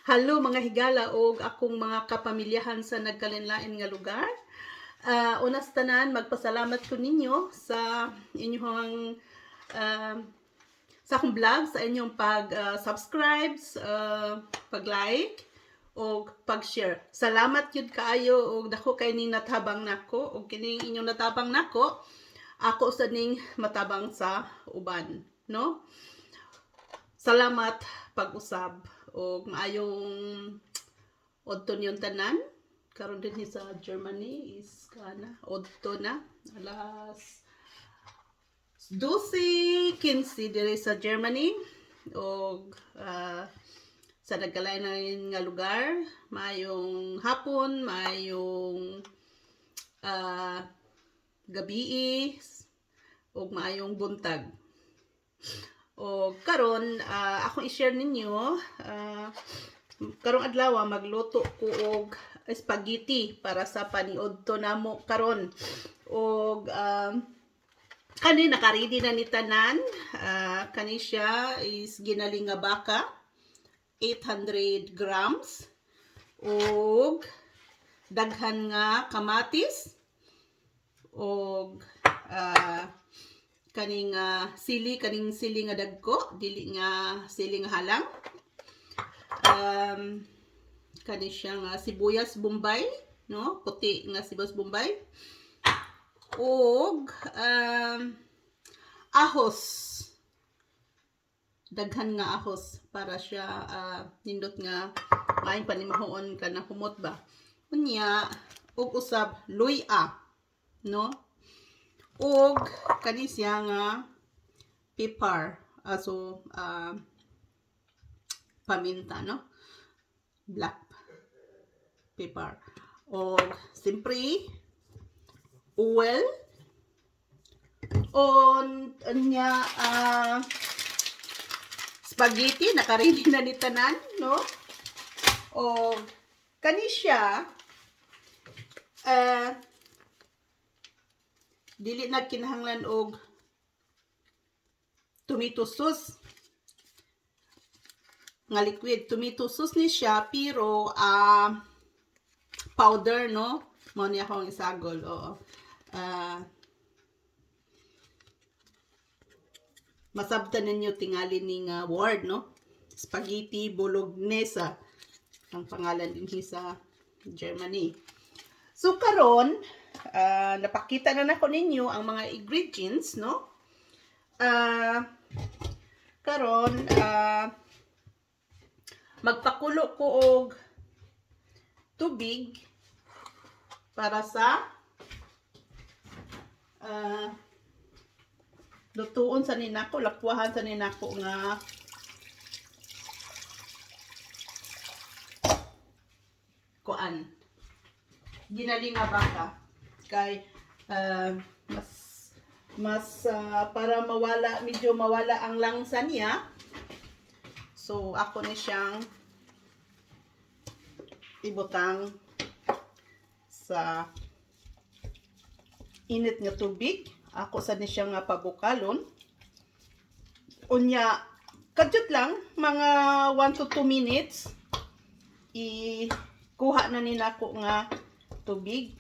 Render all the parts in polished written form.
Hello mga higala og akong mga kapamilyahan sa nagkalinlain nga lugar. Unas tanan magpasalamat ko ninyo sa inyong sa akong vlog, sa inyong pag-subscribe, pag-like o pag-share. Salamat yun kaayo og dako kay ning natabang nako og kining inyong natabang nako ako sa ning matabang sa uban, no? Salamat pag-usab og maayong odton yung tanan karon din sa Germany is kana odto na alas 12:15 diri sa Germany og sa nagkalain nga lugar maayong hapon, maayong gabi og maayong buntag. O karon akong i-share ninyo karong adlaw magluto ko og spaghetti para sa paniudto namo karon. Og kani naka-ready na ni tanan. Kani siya is ginaling nga baka 800 grams og daghan nga kamatis og kaning sili nga dagko, dili nga sili nga halang. Kani siya nga sibuyas bombay, no? Puti nga sibuyas bombay. Og ahos. Daghan nga ahos para siya nindot nga maayong panimahon ka na humot ba. Unya og usab luya, no? Og kani siya nga pepper, paminta, no? Black pepper. Og siyempre oil on nya spaghetti naka-ready na ni tanan, no? Og kani siya dili na kinahanglan og tomato sauce nga liquid. Tomato sauce ni siya pero powder, no? Mao niya akong isagol. Masabtan ninyo tingali ning word, no? Spaghetti bolognese ang pangalan din sa Germany. So karon napakita na nako ninyo ang mga ingredients, no? Karon magpakulo ko og tubig para sa lutuon sa ninako, lakwahan sa ninako nga kuan ginaling nga baka kay mas para medyo mawala ang langsa niya. So ako ni siyang ibutang sa init nga tubig. Ako sa ni siya nga pabukalon. Unya kadjut lang mga 1 to 2 minutes kuha na nila ko nga tubig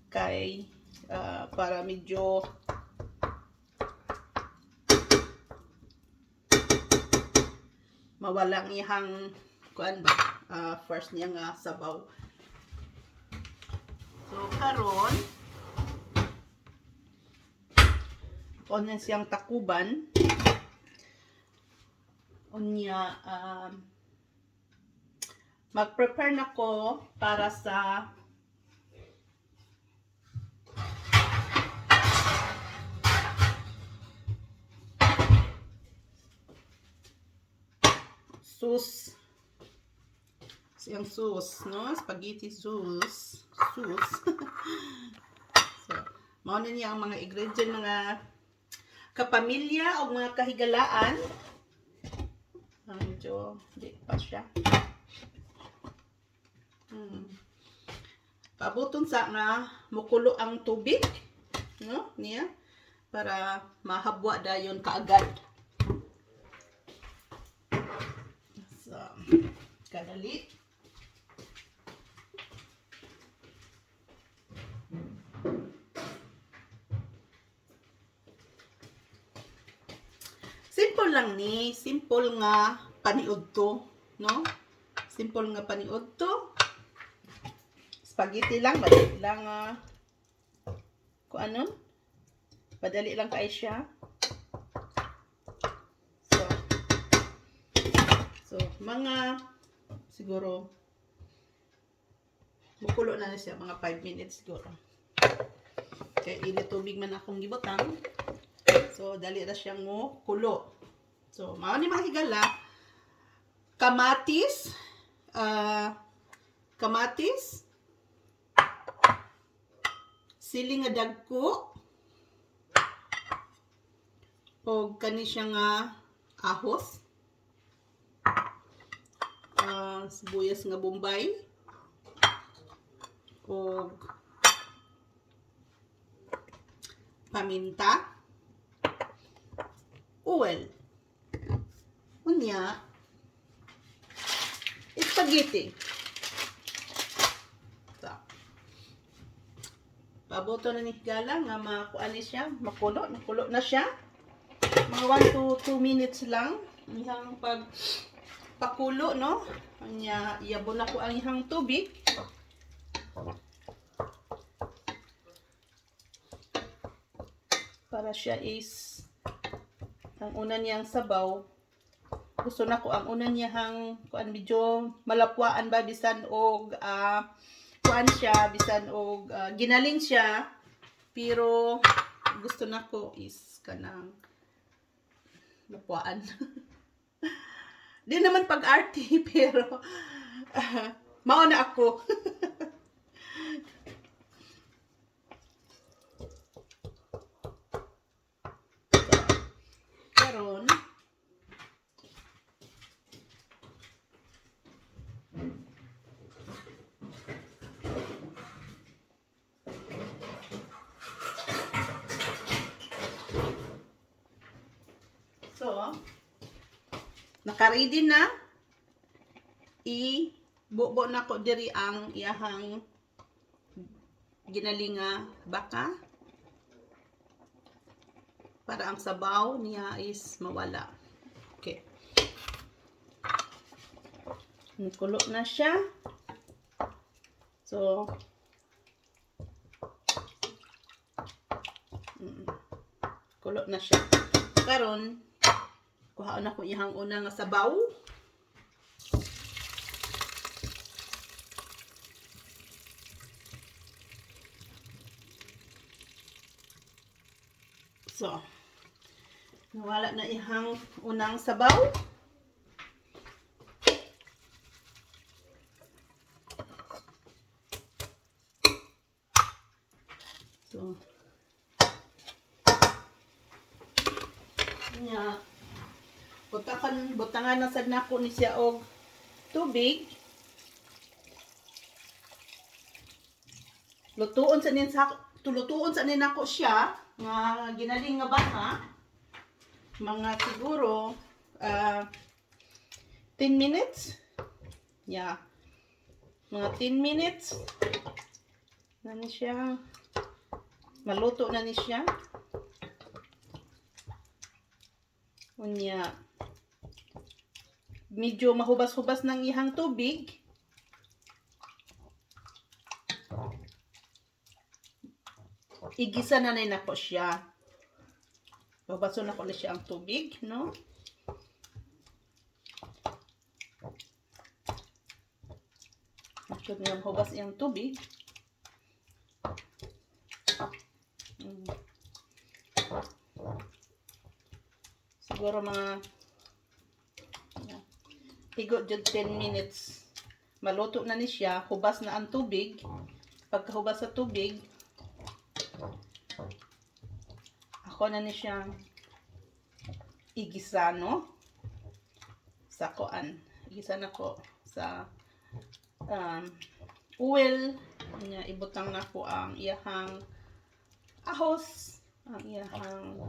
kay para medyo mawalang ihang kuan ba first niya nga sabaw. So karon onan siyang takuban unya mag-prepare na ko para sa sauce. Siyang sauce, no? Spaghetti sauce. So, mao na niya ang mga ingredient mga kapamilya o mga kahigalaan. Medyo di pa siya. Pabuton sa nga mukulo ang tubig, no? Niya para mahabwa dayon kaagad. So, kadali. Simple lang ni, simple nga paniud to, no? Simple nga paniud to. Spaghetti lang, madali lang kung ano? Madali lang kay siya. So, mga siguro mukulo na siya mga 5 minutes siguro. Kaya init tubig man akong gibutang. So, dali na siyang mo kulo. So, mao ni mga higala, kamatis, siling nga dagko, o kani siya nga ahos, sibuyas nga bombay, o paminta, oil, unya, spaghetti. So, paboto na ni Gala nga makuan ni siya, makulo na siya. Mga 1 to 2 minutes lang ihang pakulo, no? Anya iyabon na ko ang ihang tubig. Para siya is ang una niyang sabaw. Gusto na ko ang una niyang kuan medyo malapwaan ba bisan og kuan siya bisan og ginaling siya, pero gusto na ko is kanang lapwaan. Di naman pag-arte pero mao na ako. Karon naka-ready na. Ibubo na ko diri ang iyahang ginalinga baka para ang sabaw niya is mawala. Okay. Kulo na siya. So, kulo na siya. Karon kuhaon na ko iyang una nga sabaw. So, nawala na ihang unang sabaw. So, nya butangan na sad nako ni siya og tubig. Lutuon sa nin nako siya nga ginaling nga baka. Mga siguro 10 minutes. Yeah. Mga 10 minutes. Na ni siya. Maluto na ni siya. Unya medyo mahubas-hubas ng ihang tubig. Igisa na nako siya. Babaso na ko na siya ang tubig, no? Medyo niyang hubas iyang tubig. Siguro mga higit jud 10 minutes. Maluto na ni siya, hubas na ang tubig. Pagkahubas sa tubig, ako na ni siya igisa, no? Sa kuan. Igisa na ko sa oil. Ibutang na ko ang iyahang ahos, ang iyahang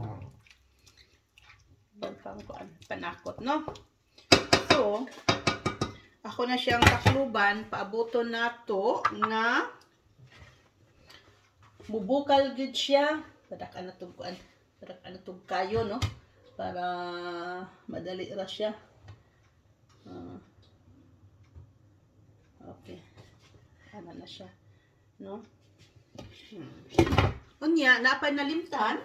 panakot, no? So, ako ako na siyang takluban, paaboton nato nga mubukal gud siya. Padak-an na tugkuan, padak-an na tug kayo, no? Para madali ra siya. Okay. Ano na siya, no? Unya, napay nalimtan.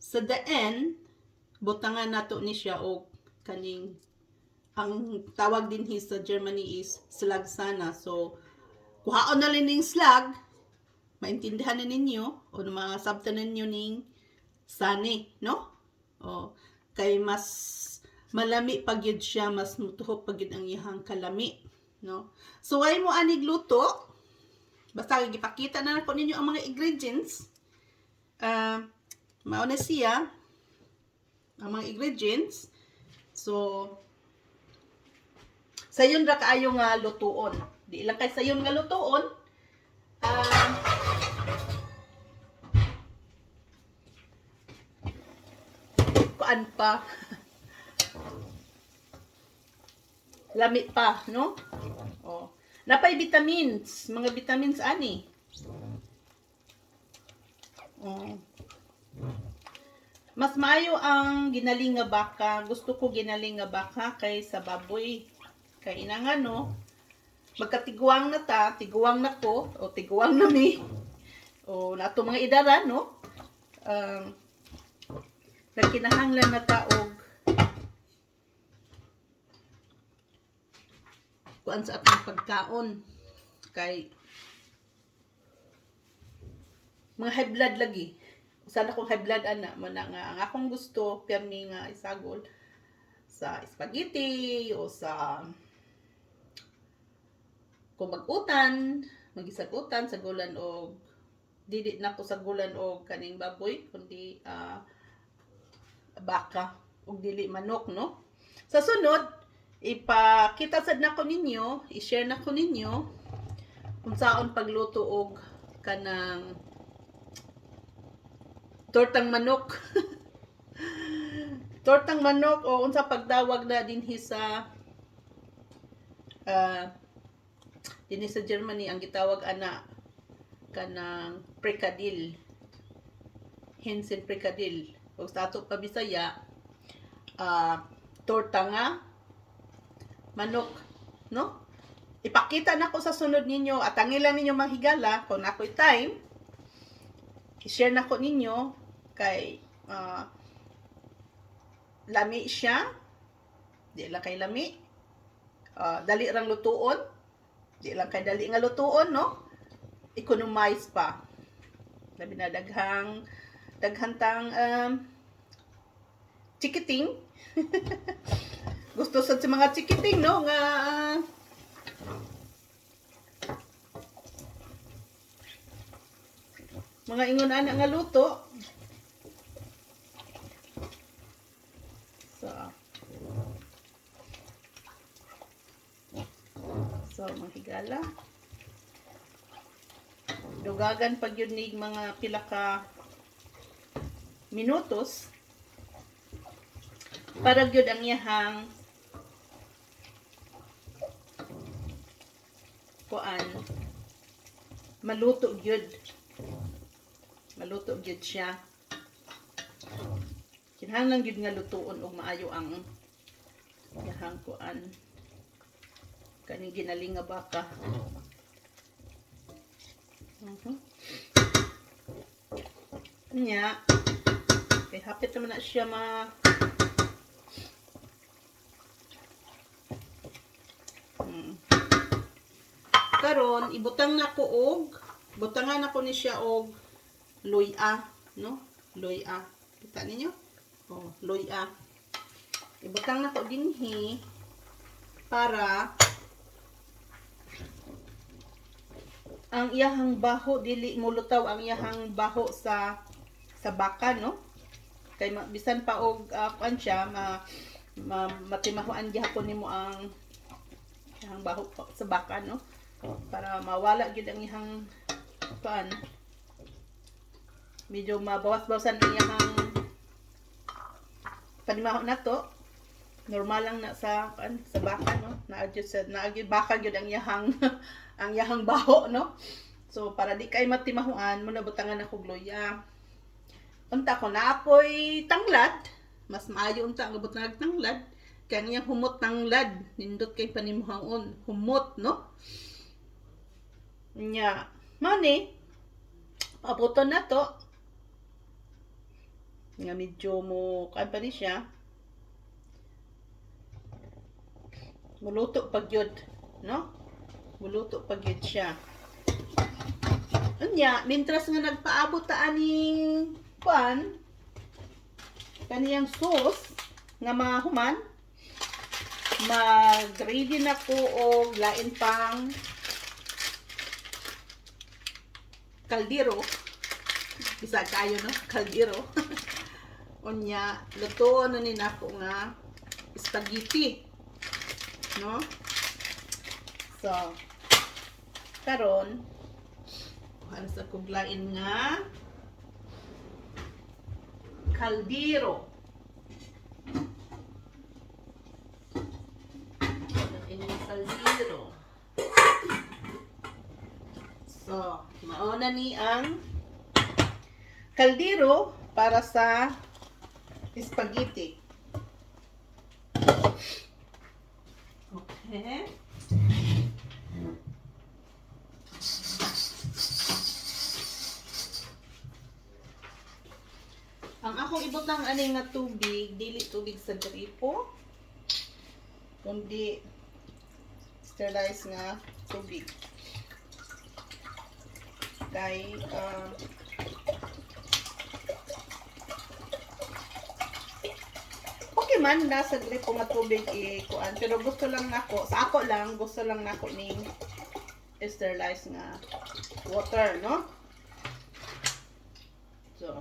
Sa daan, butangan nato ni siya og kaning ang tawag din sa Germany is slag sana. So, kuhaon na rin ng slag, maintindihan na ninyo, o mga sabta ninyo ning sani, no? O, kay mas malami pagyud siya, mas mutuhop pagyud ang iyang kalami, no? So, ay mo anig luto, basta gipakita na ko ninyo ang mga ingredients. Mauna siya, ang mga ingredients. So, sayon ra kaayo nga lutuon. Di lang kay sayon nga lutuon. Kuan pa. Lamit pa, no? Oh. Napay vitamins, mga vitamins ani. Oh. Mas maayo ang ginaling nga baka. Gusto ko ginaling nga baka kaysa baboy. Kay inanga, no? Magkatiguang na ta, tiguang na ko, o tiguang na mi. O nato mga idara, no? Nagkinahanglan na ta og kuan sa atong pagkaon. Kay mga high blood lagi. Sana kung high blood ana mo na nga ang akong gusto permi nga isagol sa spaghetti o sa kung mag-utan, mag-isagutan sa gulan og dili na ko sa gulan og kaning baboy kundi baka og dili manok, no? Sa sunod, ipakita sad nako ninyo, i-share nako ninyo kung saon pagluto og kanang tortang manok. Tortang manok o unsa pagdawag na dinhi sa dinhi sa Germany ang gitawag ana kanang frikadil. Hinsen frikadil. O sa ato pa Bisaya, torta nga manok, no? Ipakita na ko sa sunod ninyo at ang ilan ninyo mahigala kung ako'y time. I-share na ko ninyo kay lami siya. Di lang kay lami. Dali rang lutuon. Di lang kay dali nga lutuon, no? Economize pa. Labi na daghantang chikiting. Gusto sa mga chikiting, no? Nga mga ingon ana nga luto. So mahigala. Dugagan pag yun nig mga pila ka minutos para gyud ang iyahang kuan maluto gyud. Maluto gyud siya. Kinahanglan gyud nga lutuon og maayo ang iyahang kuan kaning ginaling nga baka. Nya, kay hapit naman na siya karon ibutang na ko og butangan na ko ni siya og luya, no? Luya. Kita ninyo? Oh, luya. Ibutang na ko dinhi para ang iyahang baho dili mulutaw ang iyahang baho sa baka, no? Kay bisan pa og kuan siya matimahuan gihapon nimo ang iyahang baho sa baka, no? Para mawala gyud ang iyahang kuan medyo mabawas-bawasan ang iyang panimahon na to. Normal lang na sa baka, no, naagid baka gyud ang iyang ang iyang baho, no. So para di kay matimahuan mo na butangan ako luya. Unta ko na ako'y tanglad, mas maayo unta ang butang tanglad kanya humot tanglad nindot kay panimuhaon humot, no. Nya mani abuton na to nga medyo mo kan pa ni siya muluto pag yun, no? Muluto pag yun siya. Unya, mintras nga nagpaabot ta aning kuan kaniyang sauce nga mahuman, mag-ready na ko og lain pang kaldero. Bisa kayo, no? Kaldero. Unya, luto na ni nako nga spaghetti, no? So, karon ano sa kuglain nga kaldero. Ini kaldero. So, mauna ni ang kaldero para sa spaghetti. Okay. Ang akong ibutang aning nga tubig, dili tubig sa gripo, kundi sterilized nga tubig. Kay okay man nasa gripo nga tubig kuan, pero gusto lang nako, sa ako lang gusto lang nako ning sterilized nga water, no? So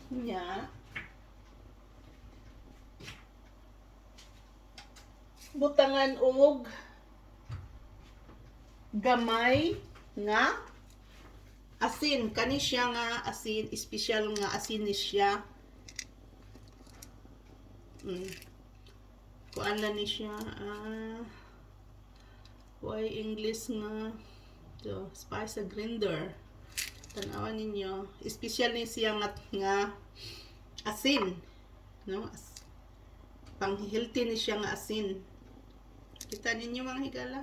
nya butangan og gamay nga asin. Kani siya nga asin, espesyal nga asin ni siya. Kuan lang ni siya why English nga to spice grinder. Tanawan ninyo, espesyal ni siya nga asin, no? Pang healthy ni siya nga asin. Kita ninyo mga higala,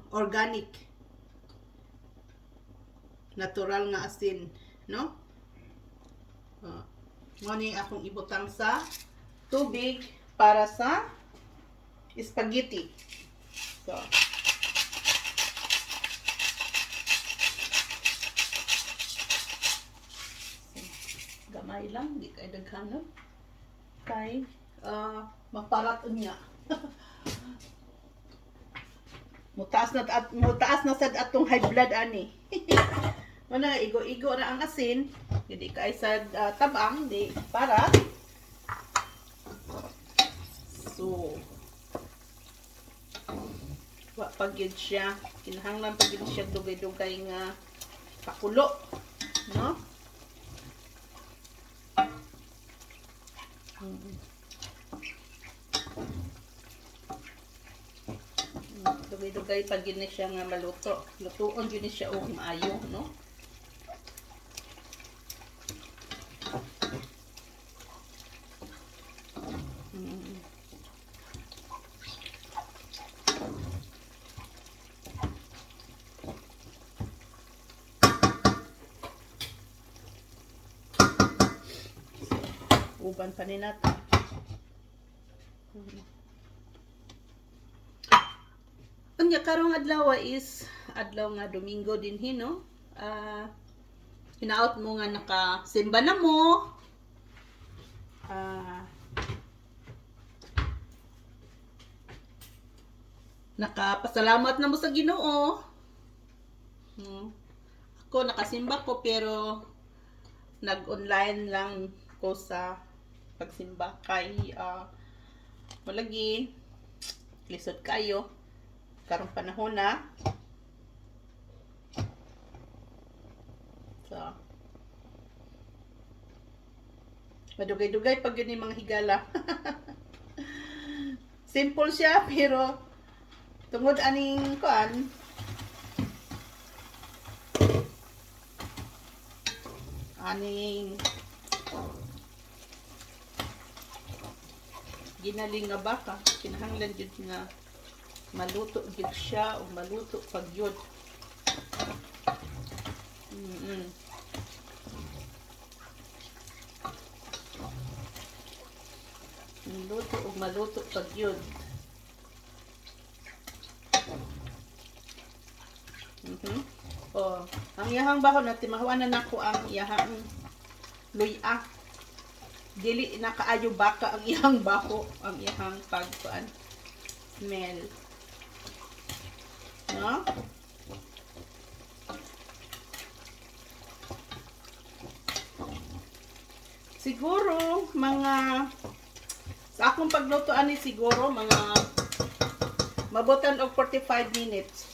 organic, natural nga asin, no? Ngani akong ibutang sa tubig para sa spaghetti. So gamay lang, di kay daghanon kay maparat unya. mutaas na sad atong high blood ani. Mana igo-igo ra ang asin, hindi kay sad tabang di para. So wa pagyud siya, kinahanglan pagyud siya dugay-dugay nga pakulo, no? Dugay-dugay pag yun siya nga maluto. Lutuon yun siya o maayo, no? Uban pa ni natin. Unya karong adlaw is adlaw nga Domingo din no. Hinaot mo nga nakasimba na mo. Nakapasalamat na mo sa Ginoo. Ako nakasimba ko pero nag-online lang ko sa pagsimba kay malagi lisod kayo karong panahon na. So, madugay-dugay pag yun yung mga higala. Simple siya, pero tungod aning kuan, aning ginaling nga baka, kinahanglan jud nga maluto jud siya o maluto pag yun. Maluto o maluto pag yun. Oh, ang iyahang bako na timahawanan nako ang iyahang luya. Dili na kaayo baka ang iyang bako, ang iyahang pagkuan smell. No? Siguro mga sa akong pagluto ani siguro mga mabutan og 45 minutes.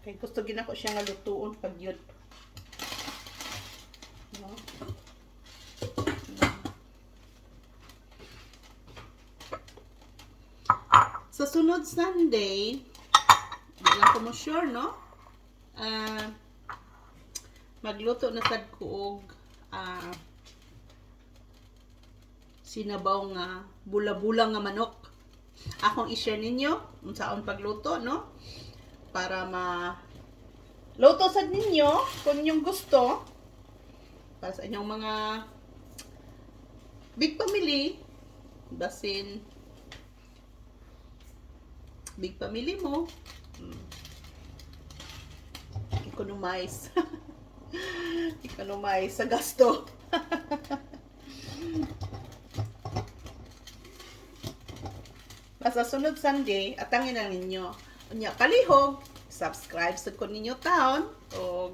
Kay gusto ginako siya nga lutuon pag yun. No? Sa sunod Sunday, wala ko mo sure, no? Magluto na sad ko og sinabaw nga bula-bula nga manok. Akong i-share ninyo unsaon pagluto, no? Para luto sad ninyo kung inyong gusto. Para sa inyong mga big family, basin big family mo, economize. Economize sa gasto. Basta sunod Sunday, atangin na ninyo. Unya palihog, subscribe sa ko ninyo taon o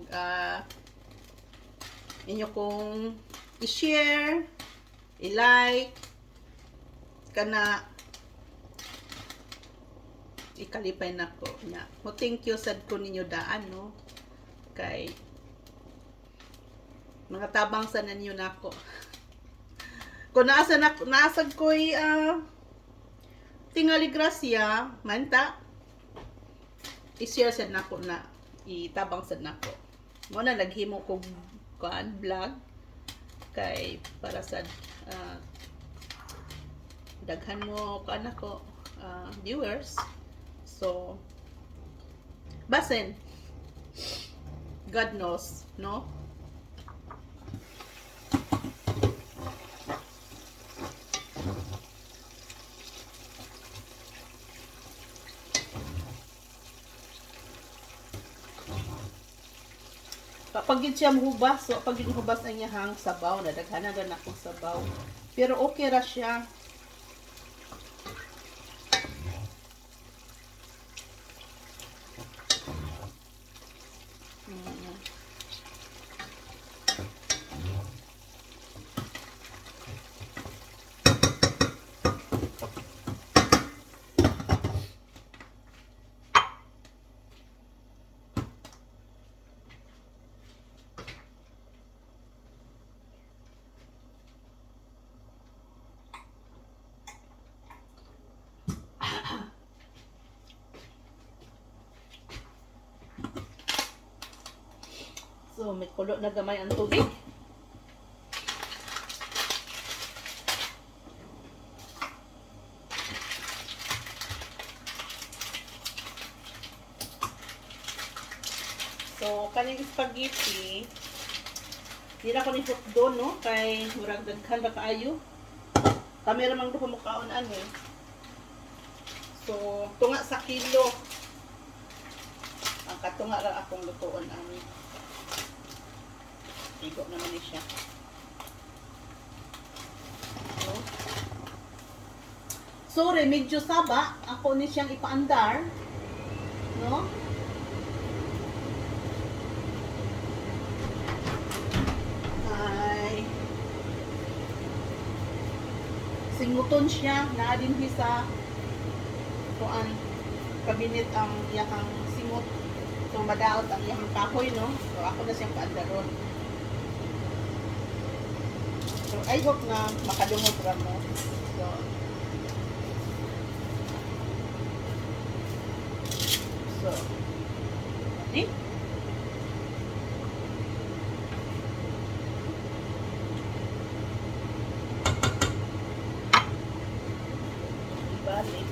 inyo kong i-share, i-like, kana ikalipay na ko. Mo thank you sad ko ninyo daan, no? Kay mga tabang sa ninyo nako. Kung naasag ko'y tingali grasya, manta, i-share sad nako na, itabang sad nako. Mo na naghimo ko kuan vlog kay para sa daghan mo kuan ako viewers. So basin God knows, no? Kapag yun siya mahubas, so pag yun hubas ang iyahang sabaw, nadaghanan rin akong sabaw. Pero okay ra siya. So, may kulo na gamay ang tubig. So, kaning spaghetti, di na ko ni put doon, no? Kay murag daghan ba kaayo. Kamera mang duha mo kaon ani. So, tunga sa kilo. Ang katunga ra akong lutuon ani. Igo naman ni siya. So, sorry, medyo saba. Ako ni siyang ipaandar. No? Ay. singuton siya na dinhi sa kuan kabinet ang iyang singot. So madaot ang iyang kahoy, no? So ako na siyang paandaron. So I hope na makadungog ra mo. So ni balik.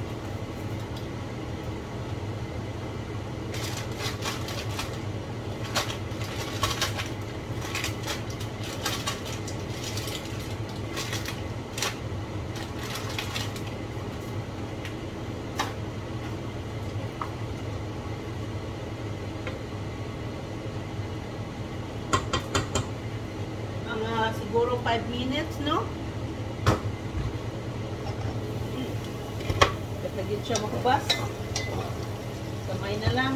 Siguro 5 minutes, no? Kapag siya makubas, kamay na lang.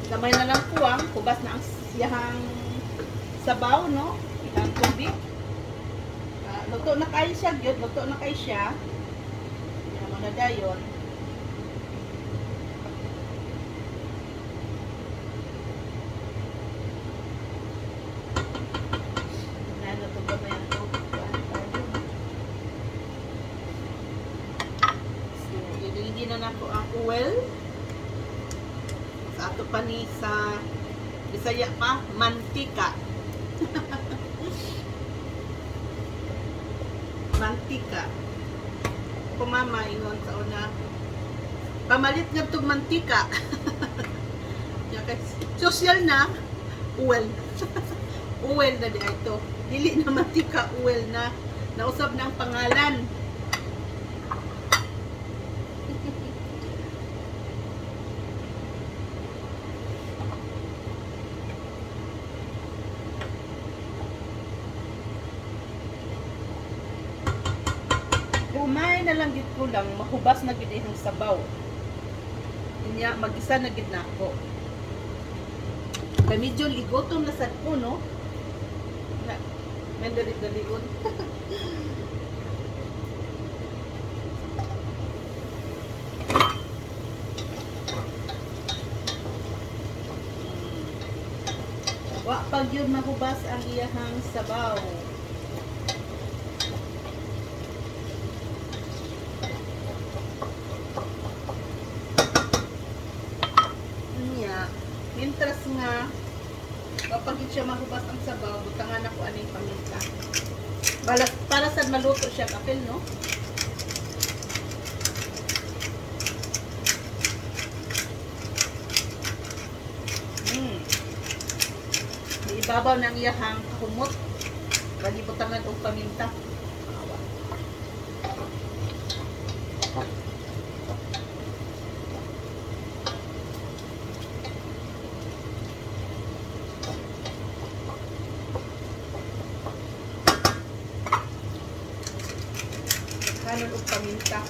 Kamay na lang po ang kubas na ang siyahang sabaw, no? Ilang tubig. Luto na kayo siya, gyud. Luto na kayo siya. Yan naman na dayon. Natuto ba yan ito? So, iligi na na po ang oil. Sa ato pa ni sa Bisaya pa, mantika. Mantika. Pumama ingon sa una. Pamalit nga itong mantika. Social na, oil. Oil na di ito. Dili na mantika, oil na. Nausab na ang pangalan. Umay na lang gid ko lang mahubas na gid ihang sabaw. Inya magisa na gid nako. Kay medyo ligoton na sad ko, no? Na dali-dalion. Wa pag yun mahubas ang iyahang sabaw. Mintras nga kapag siya mahubas ang sabaw, butangan ako aning paminta. Para sa maluto siya kapil, no? Ibabaw ng iyahang humot. Lagi butangan og paminta. Kanon og paminta.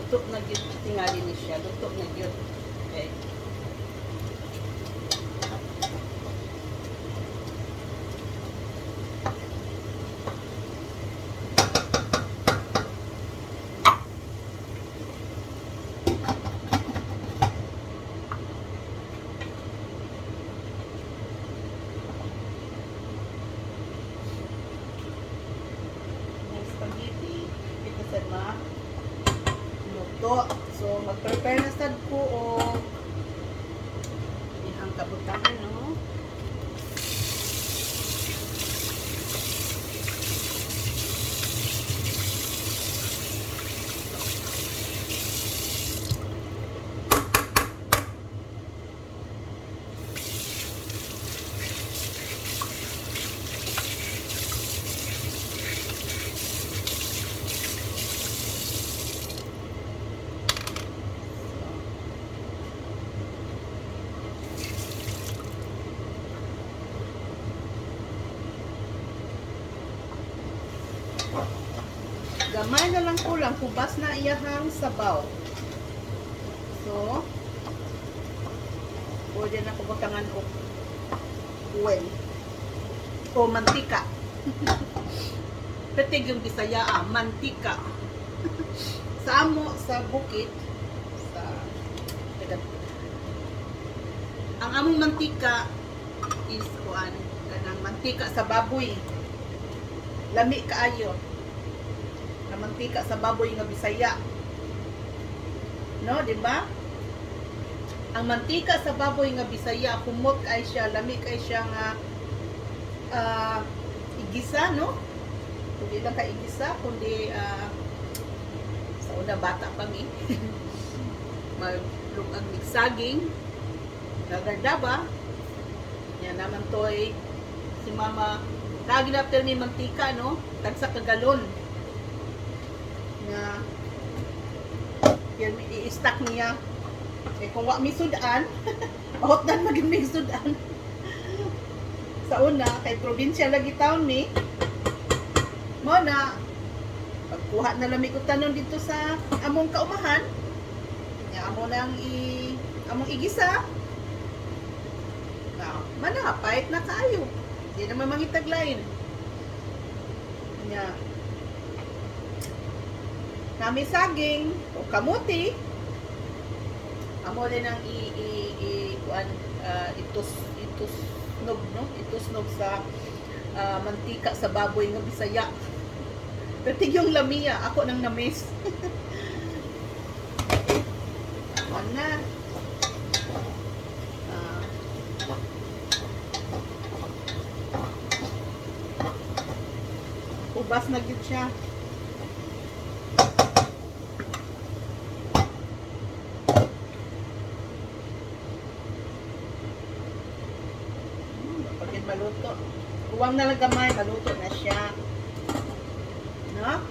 Lutok na gyud tingali ni siya. Lutok na gyud. Okay. Spaghetti, ito sa luto. So, mag-prepare na sad ko o ihang kabutangan, no? Gamay na lang kulang, hubas na iyahang sabaw. So, pwede na kubutangan og oil o mantika. Petig yung Bisaya, mantika. Sa amo, sa bukid, sa ang among mantika is kuan, kanang mantika sa baboy. Lami kaayo. Na mantika sa baboy nga Bisaya. No, di ba? Ang mantika sa baboy nga Bisaya, kumot kay siya, lami kay siya nga igisa, no? Kundi lang ka igisa, kundi sa una bata pa mi. Maglugag migsaging, nagardaba. Yan naman toy si mama lagi na after ni mantika, no? Tagsa ka galon. Nga yan i-stack niya. Eh kung wa mi sudan, hotdan maging may sudan. Sa una kay probinsya lagi taon mi. Mo na pagkuha na lami ko tanon dito sa among kaumahan. Ya amo nang among igisa. Manapait na kaayo. Di naman mangitaglain. Nya. Nami saging o kamuti. Amo din ang kuan itusnog, no? Itusnog sa mantika sa baboy nga Bisaya. Pero yung lamia, ako nang na-miss. Ako na. Ubas na gid siya. Pagkat maluto. Huwag na lang gamay, maluto na siya. No?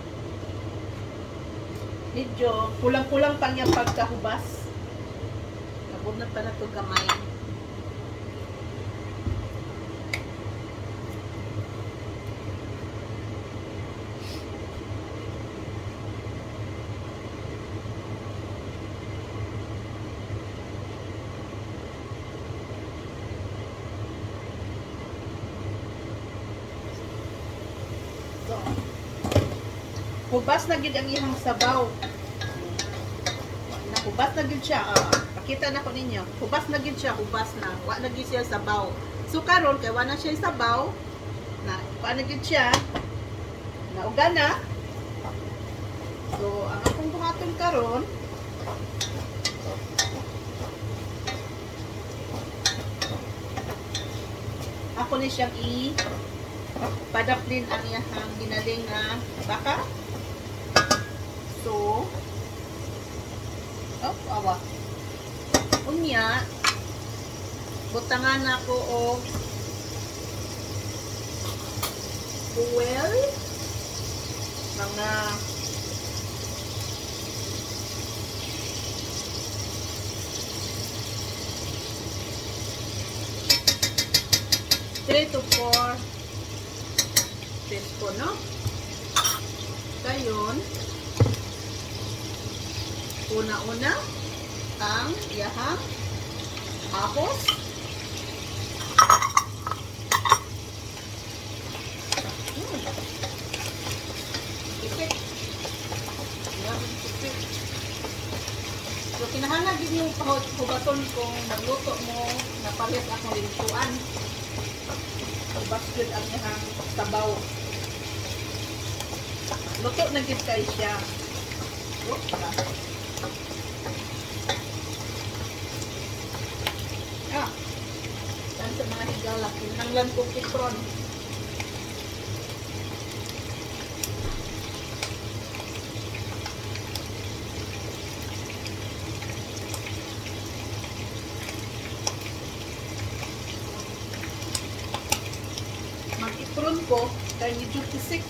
Medyo kulang-kulang pa niya pagkahubas. Nabunod pa na ito gamay. Hubas na gid ang ihang sabaw. Hubas na gid siya. Pakita na ko ninyo. Hubas na gid siya, hubas na. Wa na gid siya sabaw. So karon kay wa na siya sabaw. Na wa na gid siya. Nauga na. So ang akong buhaton karon ako ni siyang padaplin ang iyang ginaling na baka. So, awa. Unya, butangan ako og oil, mga 3 to 4 teaspoon, no? Gayon, una-una ang iyahang ahos. Ipit. So, kinahanglan din yung hugaton kung magluto mo na palit akong lintuan. Hubas yun ang iyahang sabaw. Luto na gid kay siya. Yan sa mga higala. Kinahanglan kong kitron. Mag-itron ko kay medyo kisik.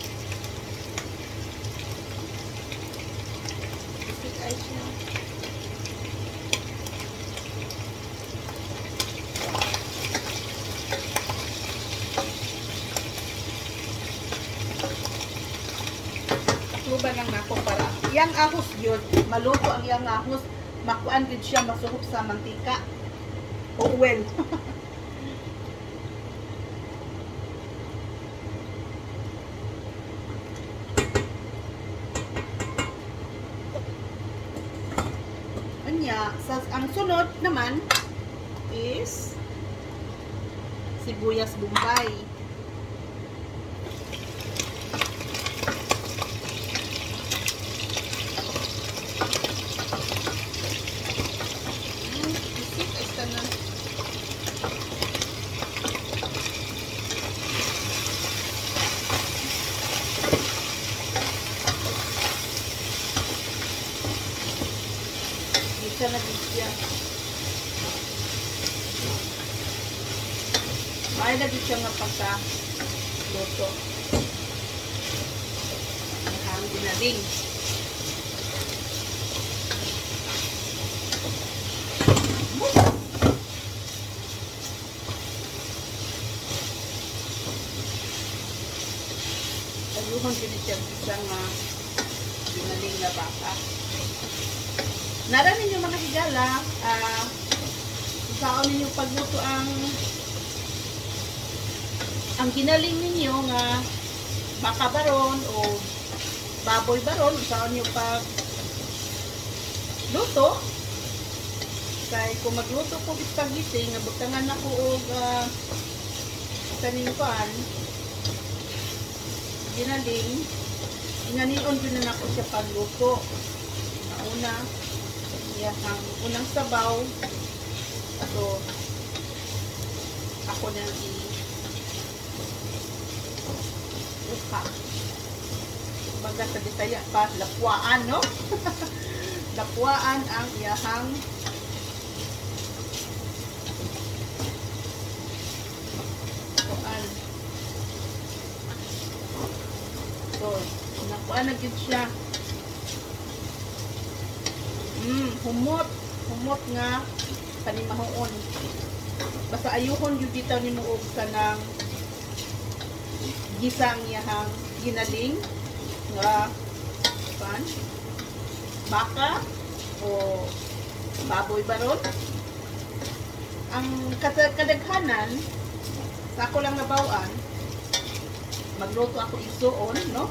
Ay siya. takloban lang nako para iyang ahos yun, maluto ang iyang ahos, makuan din siya masuhop sa mantika o oil. Anya, ang sunod naman is sibuyas bombay. Siya na din siya. May na din siya nga pagka-luto. Ang ginaling. Ayuhon din siya isang ginaling na baka. Nara ninyo mga higala, saan ninyo pagluto ang ginaling ninyo nga baka baron o baboy baron, saan nyo pag luto. Kaya kung magluto ko spaghetti, nga butangan ako og kaning pan, ginaling, inganion din na ako siya pagluto. Nauna, ang unang sabaw, so ako nang i-uka. Baga sa Bisaya pa, lapuaan, no? Lapuaan ang iyahang lapuaan. So, lapuaan na gid siya. Humot nga panimahoon. Basta ayuhon yung bitaw ni muog ka ng gisang yahang ginaling nga pan, baka o baboy baron. Ang kadaghanan sa ako lang nabawan, magluto ako isuon, no?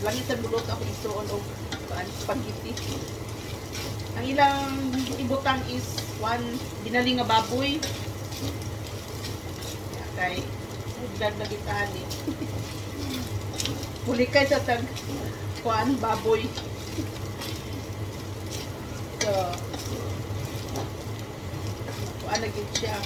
Langitan magluto ako isuon o spaghetti. Ang ilang ibutang is ginaling nga baboy. Kay ugdad na bitani. Huli kay sa tag baboy. So, kuan na gid siya.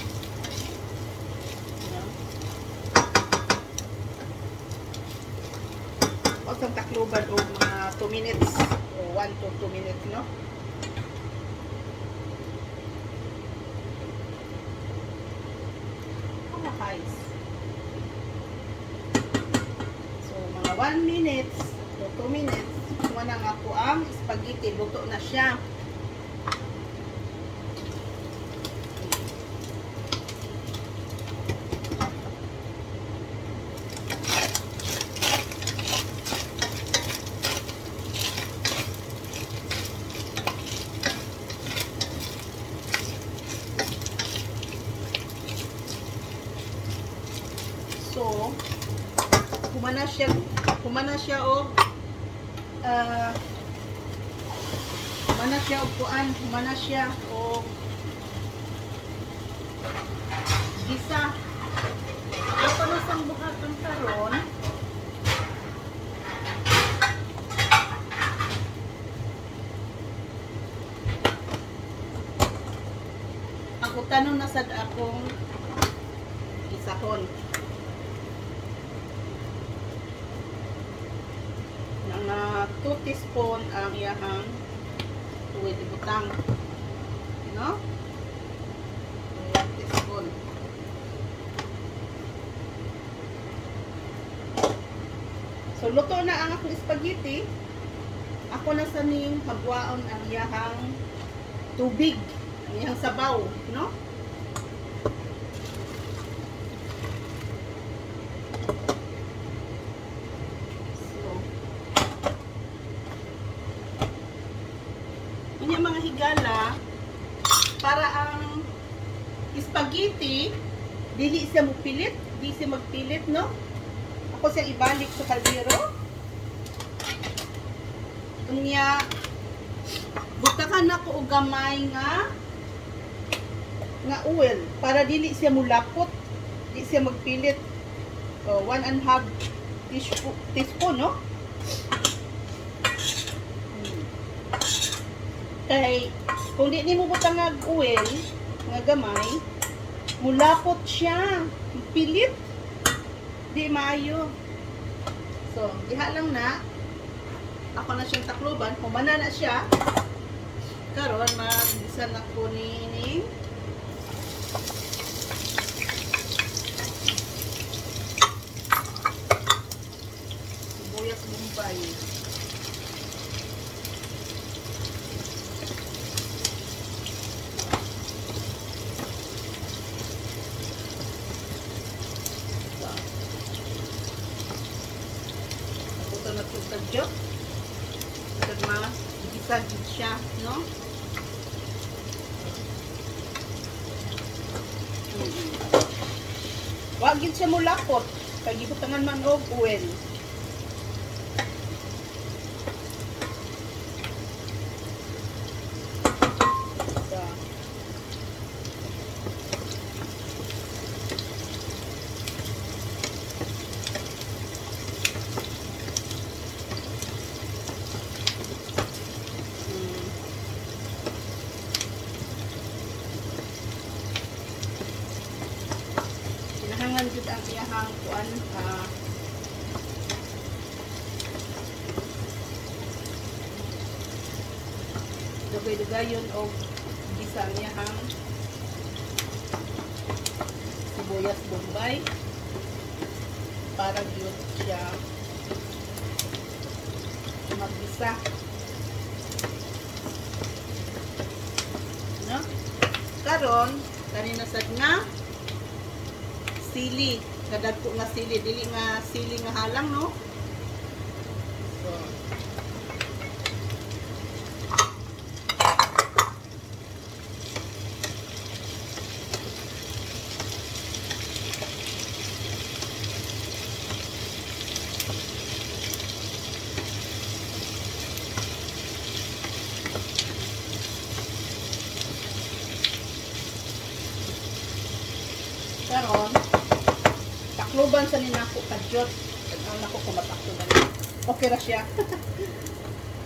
O sa takloban og mga 2 minutes o 1 to 2 minutes, no? So, mga 1 minutes to 2 minutes, kuha na nga po ang spaghetti. Luto na siya. So, humana siya og gisa. Ako na sang buhaton karon. Ako tanong na sad akong isahon. Nga 2 teaspoon ang iyahang tuwid ibutang, no? 2 teaspoon. So luto na ang akong spaghetti. Ako na sa ning habwaon ang iyahang tubig, ang iyahang sabaw, no? higala para ang spaghetti dili siya magpilit, di siya magpilit, no? Ako siya ibalik sa kaldero. Unya butakan ako og gamay nga oil para dili siya mulapot, di siya magpilit. 1.5 teaspoon, no? Kay kung di nimo butang nga oil nga gamay, mulapot siya, pilit, di maayo. So diha lang na ako na siyang takloban, humana na siya. Karon mag-isa na ko ni sibuyas bombay. Ito na ito kadyo. Ito mag-isa din siya, no? Wag gid siya mulapot kay gibutangan man og oil. Hinahangan jud ang iyahang kuan, dugay-dugayon og gisa ang iyahang sibuyas bombay para gyud siya maggisa, no? Karon kanina sad nga sili, kadagko nga sili, dili nga sili nga halang, no? So karon takloban sa ninako kadyot, ang nako kumatakloban. Okay ra siya.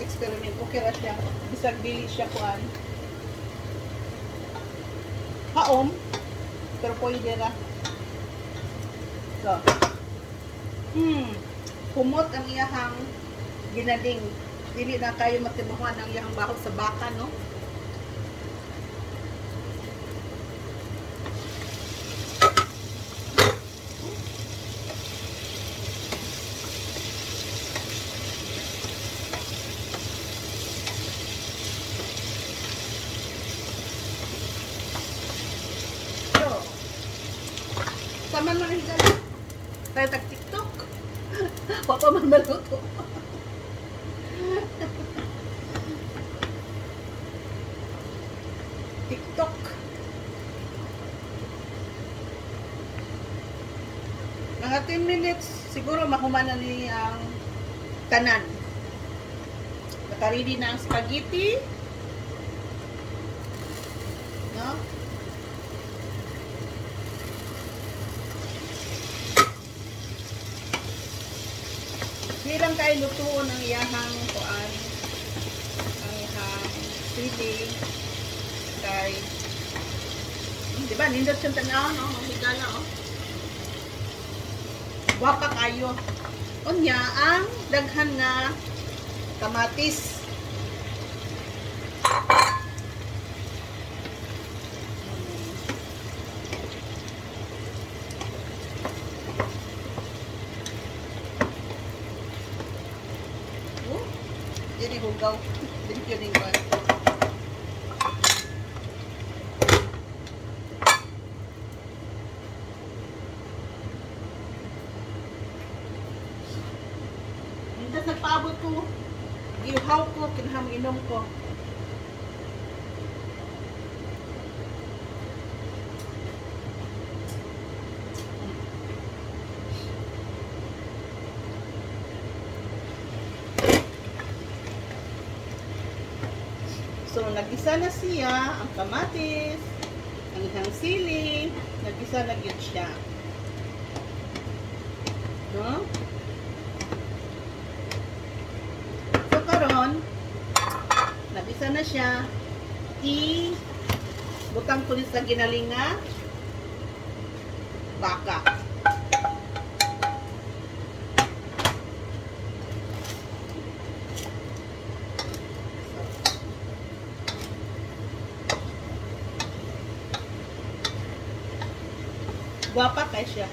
Experiment, okay ra siya. Bisag dili siya kuan haom, pero pwede ra. So kumot ang iyahang ginading, dili na kayo matimuhan ang iyahang bahog sa baka, no? Sama man ang higala. Tayo tag-tiktok. Papa man maluto. TikTok. Mga 10 minutes, siguro mahuman na ni ang tanan. Naka-ready na ang spaghetti. No? Hirang kayo lutuon ang iyahang kuan, ang iyahang sili kay di ba nindot siyang tanaw, no? Ang higala, oh. Wapa kayo. Unya ang daghan nga kamatis. Jadi hugaw. Dili yun yung kuan. Mintas nagpaabot ko. Gihaw ko, kinahang inom ko. So, nagisa na siya, ang kamatis, ang ihang sili, nagisa na gyud siya. No? So, karon, nagisa na siya, butang ko sa ginalinga baka. Guwapa kay siya.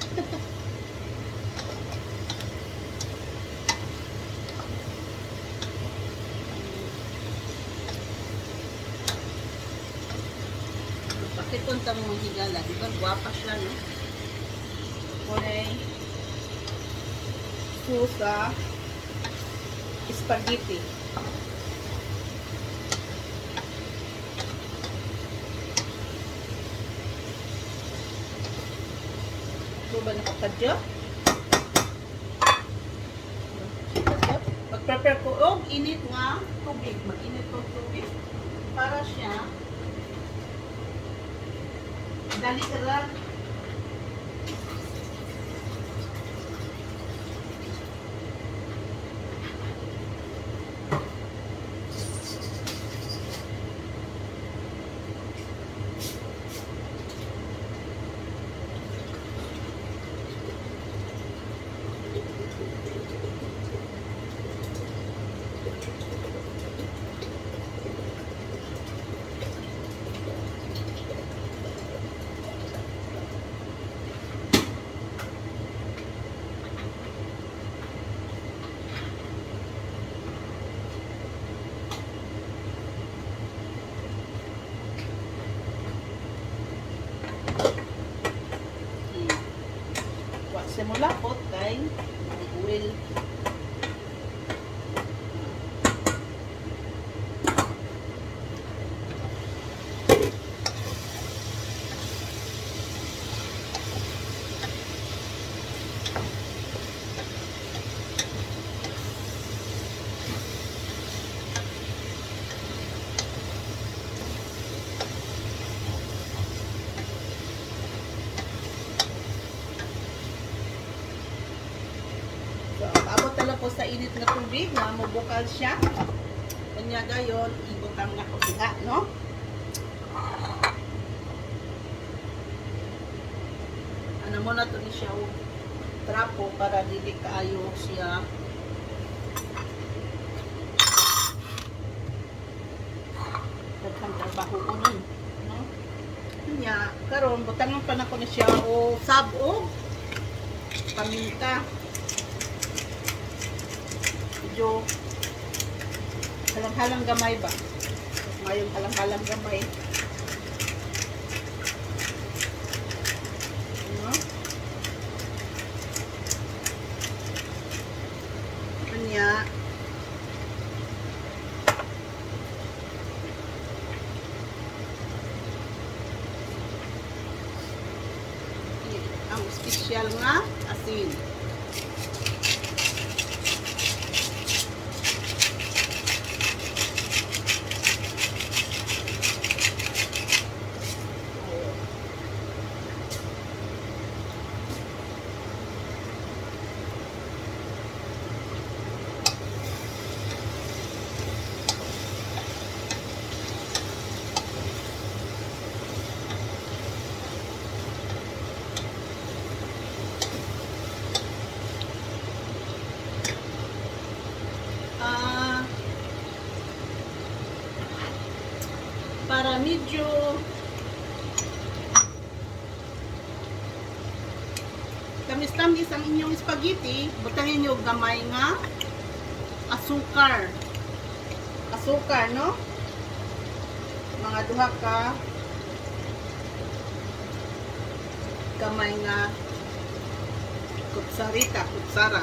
Bakit punta mo higala? Diba guwapa siya, no? Kulay susa spaghetti. Ito ba nakakadya? Mag-prepare ko og init nga tubig. Mag-init ko tubig para siya dali sarap. Simula po kay oil. So, abot tala ko sa init na tubig na mabukal siya. Kanya gayon, ibutang na ko siya, no? Ano mo na to ni siya o trapo para dili kaayo siya. Daghang trabaho unon, no? Kanya, karon butang pa na ko ni siya o sabo, paminta. Medyo halang-halang gamay ba? Mayong halang-halang gamay. Ano? Kanya ang special nga asin. Para medyo tamis-tamis ang inyong spaghetti, butangin nyo gamay nga asukar. Asukar, no? Mga duha ka gamay nga kutsara.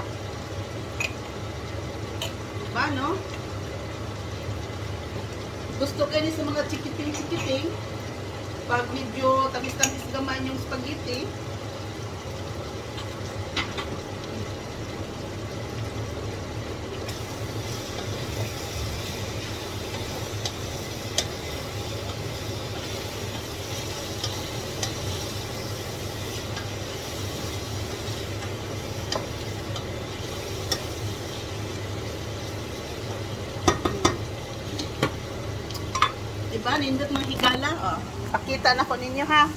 Diba, no? Gusto kayo sa mga chikiting-chikiting, pag medyo tamis-tamis gamay yung spaghetti, Diba? Nindot mga higala. Oh. Pakita na ko ninyo ha.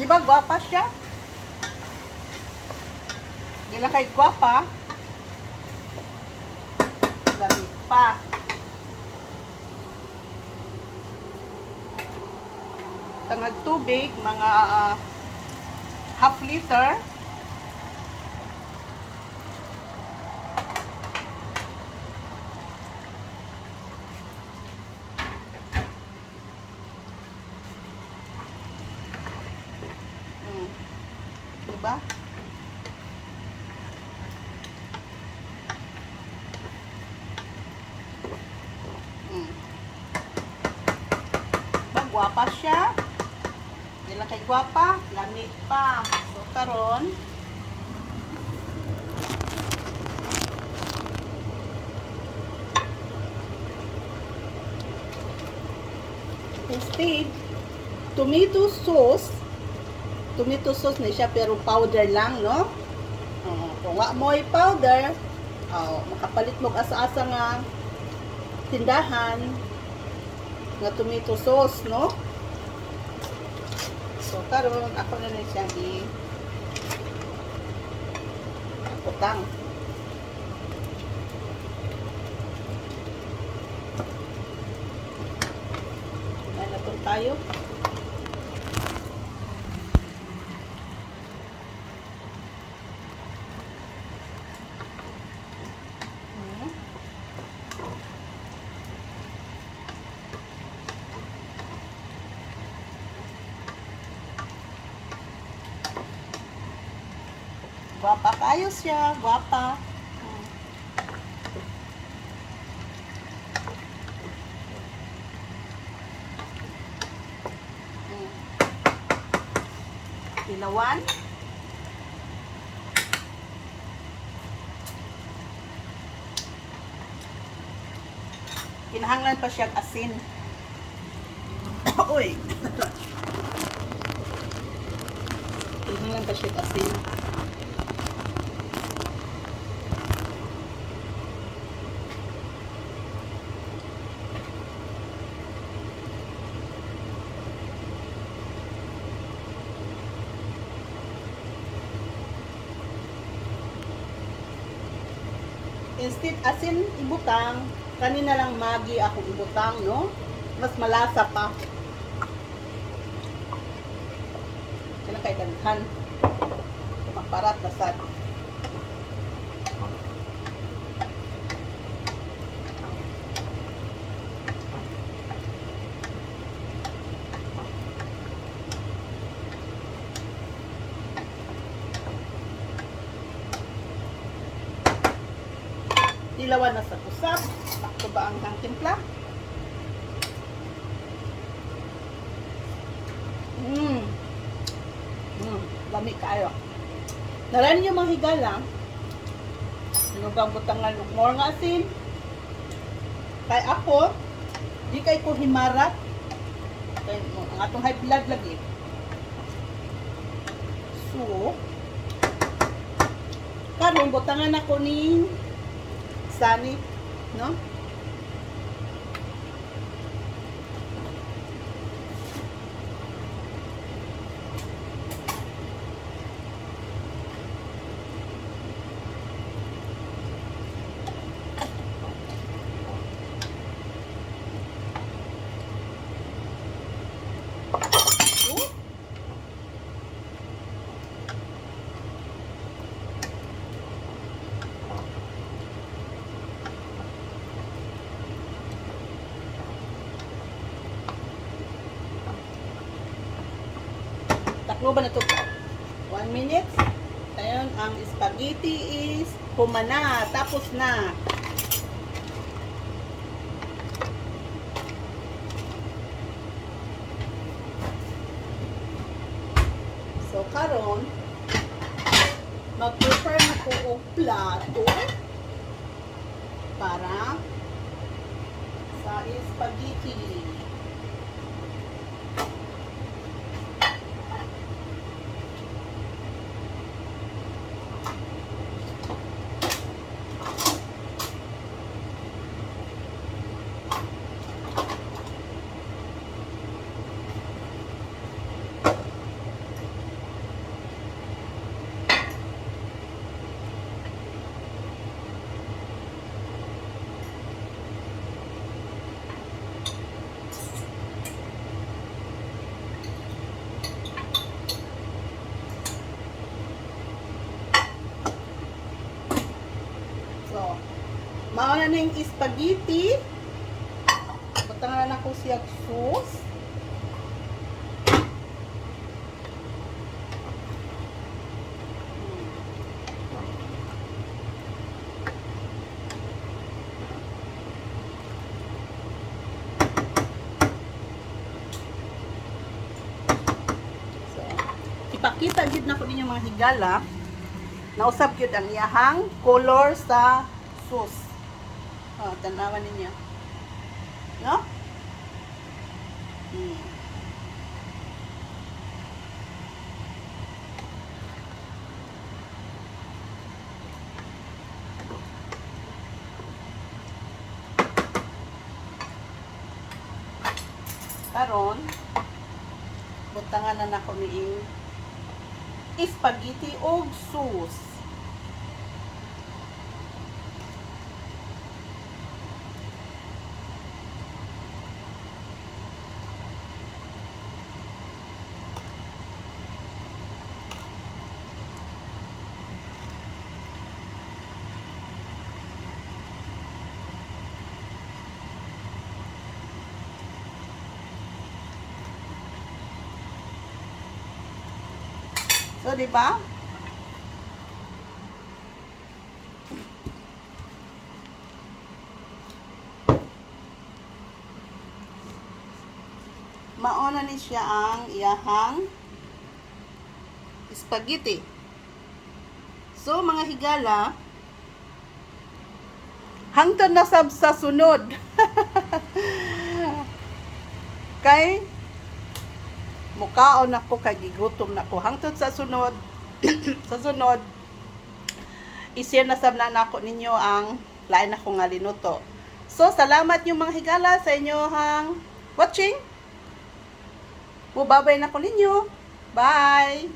Di ba gwapa siya? Di lang kay gwapa. Lamig pa. Tangag tubig, mga half liter. Diba? Diba, gwapa siya. Hindi lang kay gwapa, lamig pa. So, karon instead, tomato sauce na siya pero powder lang, no? Kung wa mo'y powder, makapalit mo asa-asa nga tindahan nga tomato sauce, no? So, karon ako na rin siyang putang. Nalatong tayo. Gwapa kayo siya, gwapa. Ilawan. Kinahanglan pa siyang asin. Uy! Kinahanglan pa siyang asin. Instead asin ibutang, kanina lang magi ako ibutang, no? Mas malasa pa. Kaya kay daghan. Maparat na sad. Dilawan na sa kusap. Takto ba ang timpla? Lamig kayo. Naran yung mga higala. Sinugang butangan more nga asin. Kay ako, di kay ko himarat. Kay ang atong high blood lagi. So, karon butangan ako ni Sani, no? Taklo ba na ito? 1 minute. Ayun, ang spaghetti is humana. Tapos na. para sa spaghetti. So, mauna na yung spaghetti. Butangan na ko siya sauce. So, ipakita gid na ko ninyo mga higala. Nausap yun ang iyahang color sa sauce. Oh, tanawan ninyo. No? Karon, butangan na nako niing spaghetti og sauce. So, di ba? Mauna ni siya ang iyahang spaghetti. So, mga higala, hangtod na sa sunod. Kay mukaon ako kay gigutom na ko hangtod sa sunod. Sa sunod i-share na sab na nako ninyo ang lain ako nga linuto. So salamat yung mga higala sa inyohang watching. Mubabay na ko ninyo. Bye.